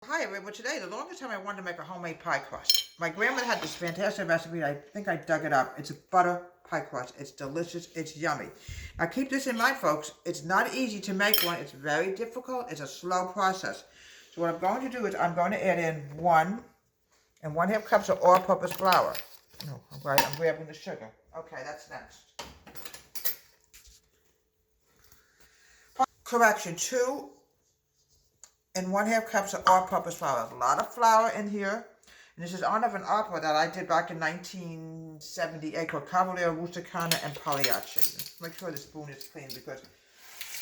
Hi everyone, today the longest time I wanted to make a homemade pie crust. My grandmother had this fantastic recipe. I think I dug it up. It's a butter pie crust. It's delicious. It's yummy. Now keep this in mind, folks. It's not easy to make one. It's very difficult. It's a slow process. So what I'm going to do is I'm going to add in 1 and 1/2 cups of all-purpose flour. No, I'm grabbing the sugar. Okay, that's next. Correction, 2 and 1/2 cups of all-purpose flour. A lot of flour in here. And this is on of an opera that I did back in 1978 called Cavalier, Rusticana, and Pagliacci. Make sure the spoon is clean because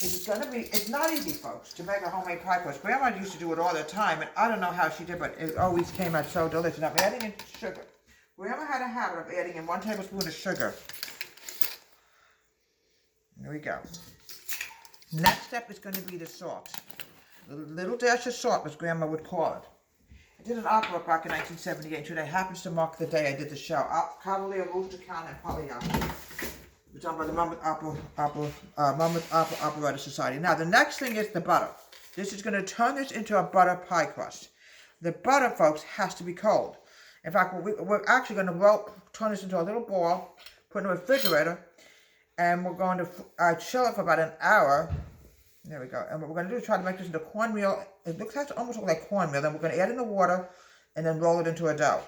it's not easy, folks, to make a homemade pie crust. Grandma used to do it all the time, and I don't know how she did, but it always came out so delicious. I'm adding in sugar. Grandma had a habit of adding in 1 tablespoon of sugar. There we go. Next step is going to be the salt. A little dash of salt, as Grandma would call it. I did an opera back in 1978. Today happens to mark the day I did the show. Cavalier, Rusticana, and Pagliacci. It was done by the Monmouth Operatic Society. Now, the next thing is the butter. This is going to turn this into a butter pie crust. The butter, folks, has to be cold. In fact, we're actually going to turn this into a little ball, put it in the refrigerator, and we're going to chill it for about an hour. There we go. And what we're going to do is try to make this into cornmeal. It looks almost like cornmeal. Then we're going to add in the water and then roll it into a dough.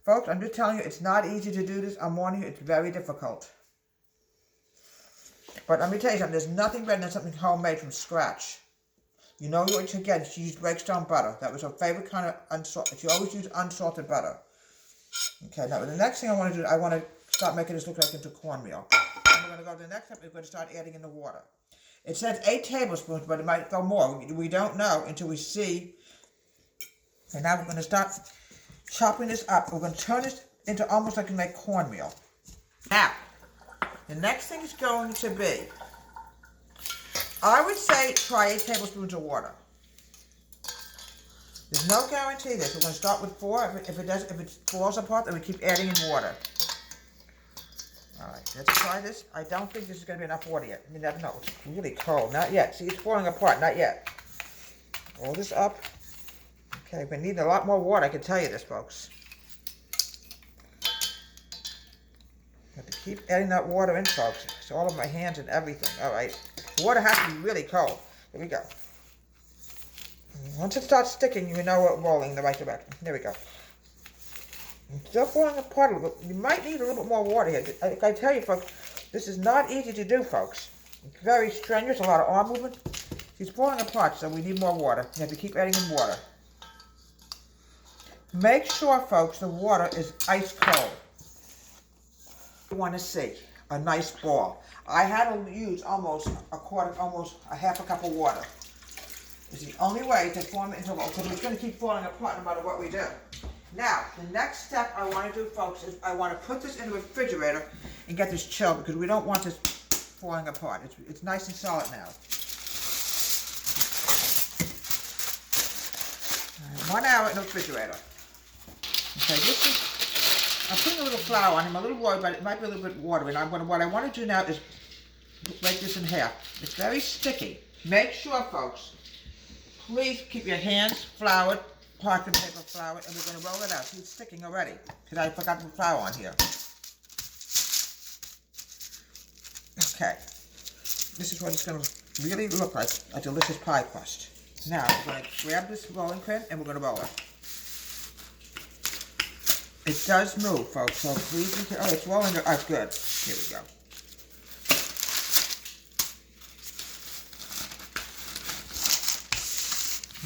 Folks, I'm just telling you, it's not easy to do this. I'm warning you, it's very difficult. But let me tell you something. There's nothing better than something homemade from scratch. You know what you get. She used breakstone butter. That was her favorite kind of unsalted. She always used unsalted butter. Okay, now the next thing I want to do, I want to start making this look like into cornmeal. And we're going to go to the next step. We're going to start adding in the water. It says 8 tablespoons, but it might go more. We don't know until we see. And now we're going to start chopping this up. We're going to turn this into almost like you make cornmeal. Now, the next thing is going to be, I would say try 8 tablespoons of water. There's no guarantee this. We're going to start with 4. If it falls apart, then we keep adding in water. All right, let's try this. I don't think this is going to be enough water yet. You never know. It's really cold. Not yet. See, it's falling apart. Not yet. Roll this up. Okay, we need a lot more water. I can tell you this, folks. Have to keep adding that water in, folks. It's all over my hands and everything. All right. The water has to be really cold. Here we go. Once it starts sticking, you know we're rolling in the right direction. There we go. It's still falling apart a little bit. You might need a little bit more water here. I tell you, folks, this is not easy to do, folks. It's very strenuous, a lot of arm movement. It's falling apart, so we need more water. You have to keep adding in water. Make sure, folks, the water is ice cold. You want to see a nice ball. I had to use almost a half a cup of water. It's the only way to form it into a ball, because it's going to keep falling apart no matter what we do. Now, the next step I want to do, folks, is I want to put this in the refrigerator and get this chilled because we don't want this falling apart. It's nice and solid now. Right, 1 hour in the refrigerator. Okay, I'm putting a little flour on it. I'm a little worried, but it might be a little bit watery. And what I want to do now is break this in half. It's very sticky. Make sure, folks, please keep your hands floured. Parchment paper flour, and we're going to roll it out. See, it's sticking already because I forgot to put flour on here. Okay, this is what it's going to really look like, a delicious pie crust. Now, we're going to grab this rolling pin and we're going to roll it. It does move, folks, so please be careful. Oh, it's rolling. Oh, good. Here we go.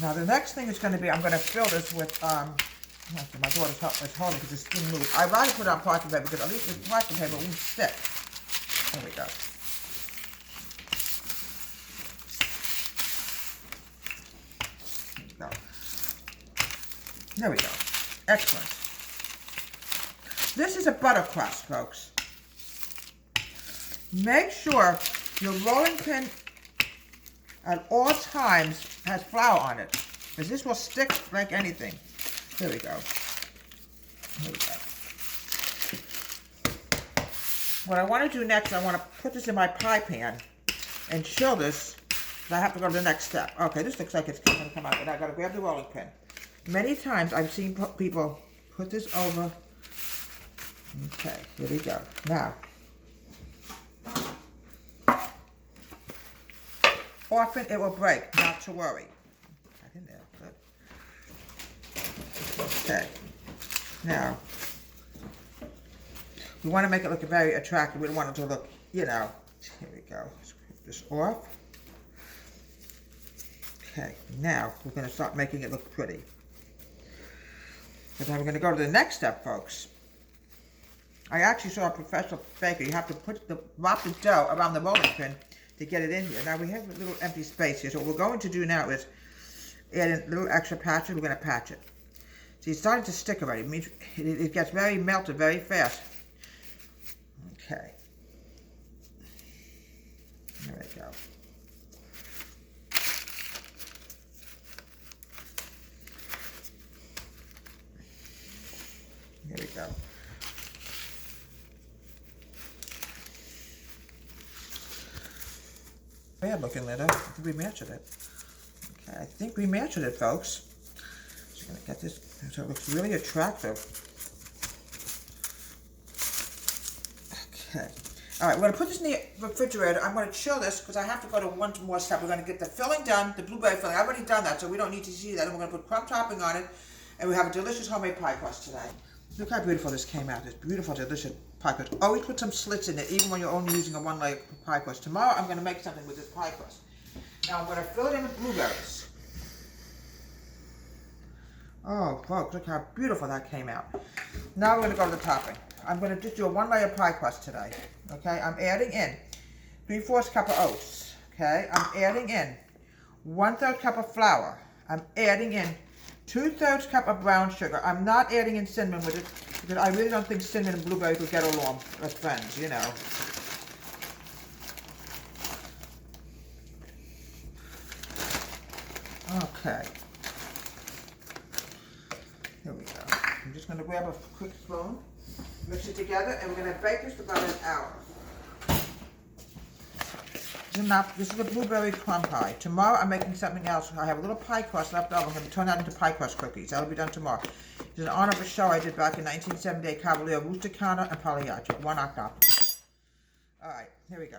Now the next thing is going to be, I'm going to fill this with, my daughter's holding because this thing moves. I'd rather put it on parchment paper because at least with parchment paper it won't stick. There we go. There we go. Excellent. This is a butter crust, folks. Make sure your rolling pin at all times has flour on it, because this will stick like anything. There we go. There we go. What I want to do next, I want to put this in my pie pan and chill this I have to go to the next step. Okay, this looks like it's going to come out, but I got to grab the rolling pin. Many times I've seen people put this over. Okay, here we go. Now, often it will break, not to worry. I didn't know, good. Okay, now, we want to make it look very attractive. We don't want it to look, you know, here we go. Let's get this off. Okay, now we're going to start making it look pretty. But now we're going to go to the next step, folks. I actually saw a professional baker. You have to wrap the dough around the rolling pin to get it in here. Now we have a little empty space here. So what we're going to do now is add a little extra patches. We're going to patch it. See, it's starting to stick already. It means it gets very melted very fast. Okay. There we go. Here we go. Bad looking letter. I think we matched it. Okay, I think we matched it, folks. Just gonna get this so it looks really attractive. Okay. All right, we're gonna put this in the refrigerator. I'm gonna chill this because I have to go to one more step. We're gonna get the filling done, the blueberry filling. I've already done that, so we don't need to see that. And we're gonna put crumb topping on it, and we have a delicious homemade pie crust today. Look how beautiful this came out. This beautiful, delicious pie crust. Always put some slits in it, even when you're only using a one-layer pie crust. Tomorrow, I'm going to make something with this pie crust. Now, I'm going to fill it in with blueberries. Oh, folks, look how beautiful that came out. Now, we're going to go to the topping. I'm going to just do a one-layer pie crust today. Okay, I'm adding in 3/4 cup of oats. Okay, I'm adding in 1/3 cup of flour. I'm adding in 2/3 cup of brown sugar. I'm not adding in cinnamon with it because I really don't think cinnamon and blueberries will get along as friends, you know. Okay. Here we go. I'm just going to grab a quick spoon, mix it together, and we're going to bake this for about an hour. This is a blueberry crumb pie. Tomorrow I'm making something else. I have a little pie crust left over. I'm going to turn that into pie crust cookies. That'll be done tomorrow. It's in honor of a show I did back in 1978, Cavalier, Rusticana, and Pagliacci. One octave. Alright, here we go.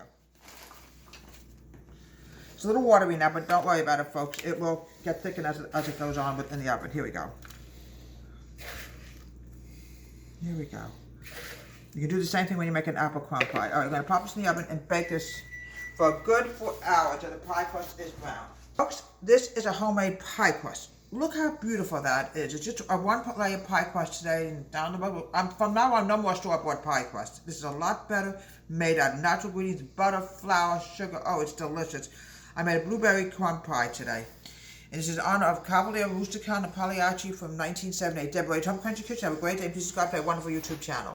It's a little watery now, but don't worry about it, folks. It will get thickened as it goes on in the oven. Here we go. Here we go. You can do the same thing when you make an apple crumb pie. Alright, we're going to pop this in the oven and bake this for a good 4 hours until the pie crust is brown. Folks, this is a homemade pie crust. Look how beautiful that is. It's just a one-layer pie crust today, and down the road, from now on, no more store-bought pie crust. This is a lot better, made out of natural ingredients, butter, flour, sugar. Oh, it's delicious. I made a blueberry crumb pie today. And this is in honor of Cavalier, Rusticana, and Pagliacci from 1978. Deborah, Tom Country Kitchen. Have a great day. Please subscribe to my wonderful YouTube channel.